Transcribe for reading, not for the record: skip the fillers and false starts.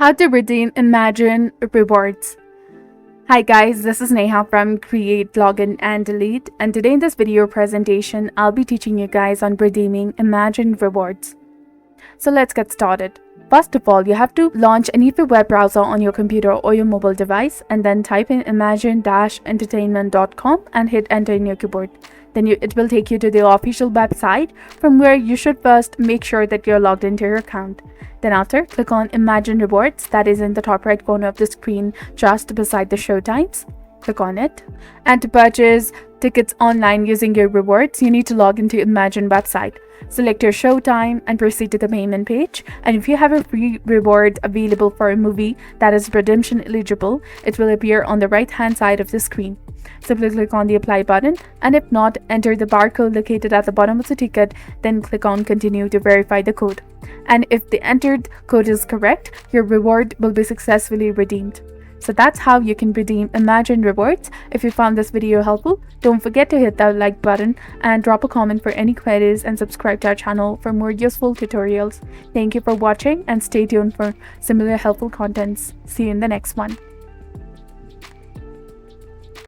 How to redeem Imagine Rewards. Hi guys, this is Neha from Create, Login and Delete, and today in this video presentation, I'll be teaching you guys on redeeming Imagine Rewards. So let's get started. First of all, you have to launch any of your web browser on your computer or your mobile device and then type in imagine-entertainment.com and hit enter in your keyboard. Then it will take you to the official website, from where you should first make sure that you're logged into your account. Then after, click on Imagine Rewards, that is in the top right corner of the screen just beside the show times. Click on it. And to purchase tickets online using your rewards, you need to log into Imagine website. Select your show time and proceed to the payment page. And if you have a free reward available for a movie that is redemption eligible, it will appear on the right hand side of the screen. Simply click on the apply button, and if not, enter the barcode located at the bottom of the ticket, then click on continue to verify the code. And if the entered code is correct, your reward will be successfully redeemed. So that's how you can redeem Imagine Rewards. If you found this video helpful, don't forget to hit that like button and drop a comment for any queries, and subscribe to our channel for more useful tutorials. Thank you for watching and stay tuned for similar helpful contents. See you in the next one.